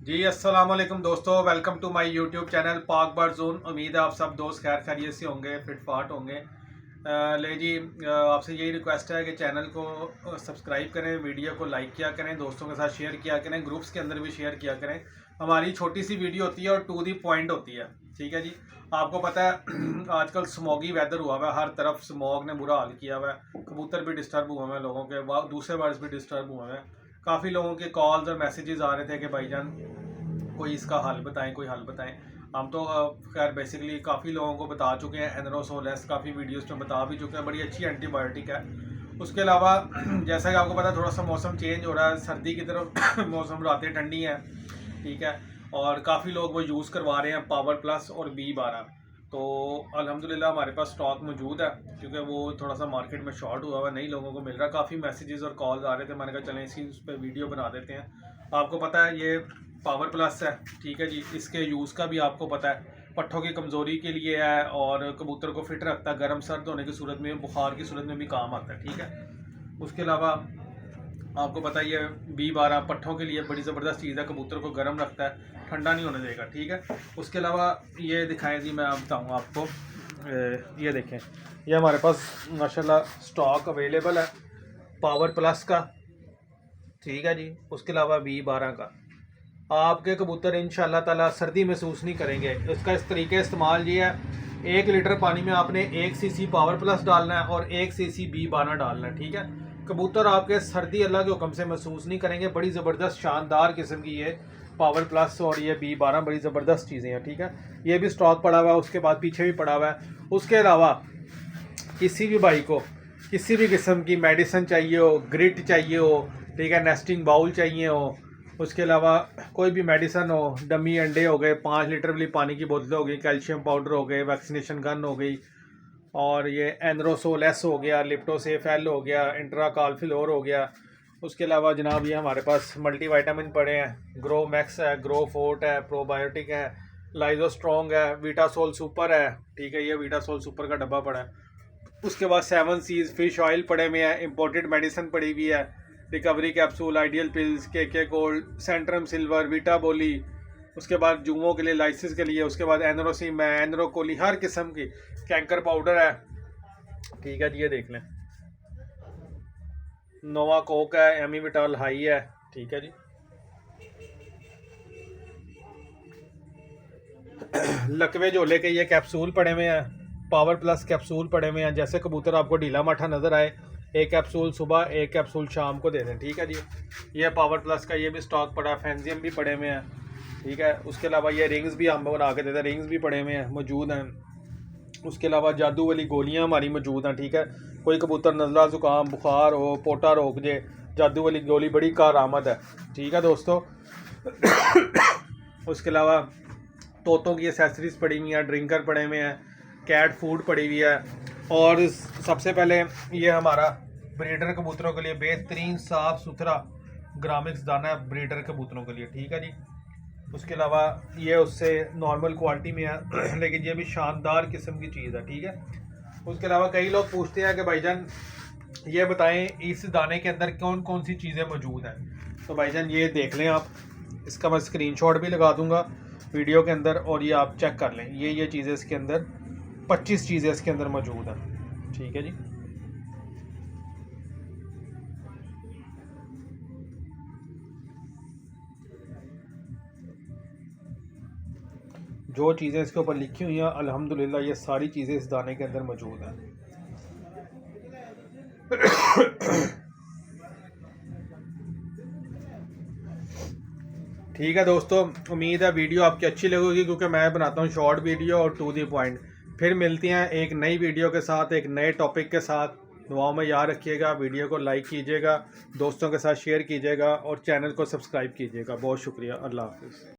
जी अस्सलाम वालेकुम दोस्तों, welcome to my YouTube channel Pak bar zone. उम्मीद है आप सब दोस्त खैर खैरियत से होंगे, फिट फाट होंगे। ले जी, आपसे यही रिक्वेस्ट है कि चैनल को सब्सक्राइब करें, वीडियो को लाइक किया करें, दोस्तों के साथ शेयर किया करें, ग्रुप्स के अंदर भी शेयर किया करें। हमारी छोटी सी वीडियो होती है और टू दी पॉइंट होती है, ठीक है जी। आपको पता है आजकल स्मॉगी वेदर हुआ हुआ है, हर तरफ स्मॉग ने बुरा हाल किया हुआ है। कबूतर भी डिस्टर्ब हुए हैं लोगों के, दूसरे बर्ड्स भी डिस्टर्ब हुए हैं। काफ़ी लोगों के कॉल्स और मैसेजेस आ रहे थे कि भाईजान कोई इसका हल बताएं, कोई हल बताएं। हम तो खैर बेसिकली काफ़ी लोगों को बता चुके हैं, एनरोसोलेस काफ़ी वीडियोस में बता भी चुके हैं, बड़ी अच्छी एंटीबायोटिक है। उसके अलावा जैसा कि आपको पता है थोड़ा सा मौसम चेंज हो रहा है, सर्दी की तरफ मौसम रातें ठंडी हैं, ठीक है। और काफ़ी लोग वो यूज़ करवा रहे हैं पावर प्लस और B12। तो अल्हम्दुलिल्लाह हमारे पास स्टॉक मौजूद है, क्योंकि वो थोड़ा सा मार्केट में शॉर्ट हुआ हुआ, नई लोगों को मिल रहा है। काफ़ी मैसेजेस और कॉल्स आ रहे थे, मैंने कहा चलें इसी पे वीडियो बना देते हैं। आपको पता है ये पावर प्लस है, ठीक है जी। इसके यूज़ का भी आपको पता है, पट्ठों की कमज़ोरी के लिए है और कबूतर को फिट रखता है, गर्म सर्द होने की सूरत में, बुखार की सूरत में भी काम आता है, ठीक है। उसके अलावा आपको पता है ये B12 पट्ठों के लिए बड़ी ज़बरदस्त चीज़ है, कबूतर को गर्म रखता है, ठंडा नहीं होने देगा, ठीक है। उसके अलावा ये दिखाएं जी, मैं आप बताऊँगा आपको। ये देखें, ये हमारे पास माशाल्लाह स्टॉक अवेलेबल है पावर प्लस का, ठीक है जी। उसके अलावा B12 का। आपके कबूतर इंशाल्लाह ताला सर्दी महसूस नहीं करेंगे। इसका इस तरीके इस्तेमाल ये है, 1 लीटर पानी में आपने 1 सीसी पावर प्लस डालना है और 1 सीसी B12 डालना है, ठीक है। कबूतर आपके सर्दी अल्लाह के हुक्म से महसूस नहीं करेंगे। बड़ी ज़बरदस्त शानदार किस्म की ये पावर प्लस और ये B12 बड़ी ज़बरदस्त चीज़ें हैं, ठीक है। ये भी स्टॉक पड़ा हुआ है, उसके बाद पीछे भी पड़ा हुआ है। उसके अलावा किसी भी भाई को किसी भी किस्म की मेडिसिन चाहिए हो, ग्रिट चाहिए हो, ठीक है, नेस्टिंग बाउल चाहिए हो, उसके अलावा कोई भी मेडिसन हो, डमी अंडे हो गए, 5 लीटर वाली पानी की बोतलें हो गई, कैल्शियम पाउडर हो गए, वैक्सीनेशन गन हो गई, और ये एनरोसोल एस हो गया, लिप्टोसेफ एल हो गया, इंट्राकालफिलोर हो गया। उसके अलावा जनाब ये हमारे पास मल्टी वाइटामिन पड़े हैं, ग्रो मैक्स है, ग्रो फोर्ट है, प्रोबायोटिक है, लाइजो स्ट्रॉन्ग है, वीटासोल सुपर है, ठीक है। ये वीटासोल सुपर का डब्बा पड़ा है। उसके बाद 7 सीज फिश ऑयल पड़े हुए हैं, इंपोर्टेड मेडिसिन पड़ी हुई है, रिकवरी कैप्सूल, आइडियल पिल्स, के गोल्ड, सेंट्रम सिल्वर, वीटा बोली। उसके बाद जुओं के लिए, लाइसिस के लिए, उसके बाद एनरोसिम है, एनरोकोली, हर किस्म की कैंकर पाउडर है, ठीक है जी। ये देख लें, नोवा कोक है, एमीविटाल हाई है, ठीक है जी। लकवे झोले के ये कैप्सूल पड़े हुए हैं, पावर प्लस कैप्सूल पड़े हुए हैं। जैसे कबूतर आपको ढीला माठा नज़र आए, एक कैप्सूल सुबह, एक कैप्सूल शाम को दे दें, ठीक है जी। ये पावर प्लस का ये भी स्टॉक पड़ा है, फैंजियम भी पड़े हुए हैं, ठीक है। उसके अलावा ये रिंग्स भी हम बना के देते हैं, रिंग्स भी पड़े हुए हैं, मौजूद हैं। उसके अलावा जादू वाली गोलियां हमारी मौजूद हैं, ठीक है। कोई कबूतर नज़ला ज़ुकाम बुखार हो, पोटा रोक जे, जादू वाली गोली बड़ी कारआमद है, ठीक है दोस्तों। उसके अलावा तोतों की एसेसरीज पड़ी हुई हैं, ड्रिंकर पड़े हुए हैं, कैट फूड पड़ी हुई है। और सबसे पहले ये हमारा ब्रीडर कबूतरों के लिए बेहतरीन साफ़ सुथरा ग्रामिक्स दाना है, ब्रीडर कबूतरों के लिए, ठीक है जी। उसके अलावा ये उससे नॉर्मल क्वालिटी में है लेकिन ये भी शानदार किस्म की चीज़ है, ठीक है। उसके अलावा कई लोग पूछते हैं कि भाईजान ये बताएं इस दाने के अंदर कौन कौन सी चीज़ें मौजूद हैं। तो भाईजान ये देख लें आप, इसका मैं स्क्रीनशॉट भी लगा दूंगा वीडियो के अंदर, और ये आप चेक कर लें। ये चीज़ें इसके अंदर 25 चीज़ें इसके अंदर मौजूद हैं, ठीक है जी। जो चीज़ें इसके ऊपर लिखी हुई हैं अल्हम्दुलिल्लाह ये सारी चीज़ें इस दाने के अंदर मौजूद हैं। ठीक है दोस्तों, उम्मीद है वीडियो आपकी अच्छी लगेगी, क्योंकि मैं बनाता हूँ शॉर्ट वीडियो और टू दी पॉइंट। फिर मिलते हैं एक नई वीडियो के साथ, एक नए टॉपिक के साथ। दुआओं में याद रखिएगा, वीडियो को लाइक कीजिएगा, दोस्तों के साथ शेयर कीजिएगा और चैनल को सब्सक्राइब कीजिएगा। बहुत शुक्रिया, अल्लाह हाफिज़।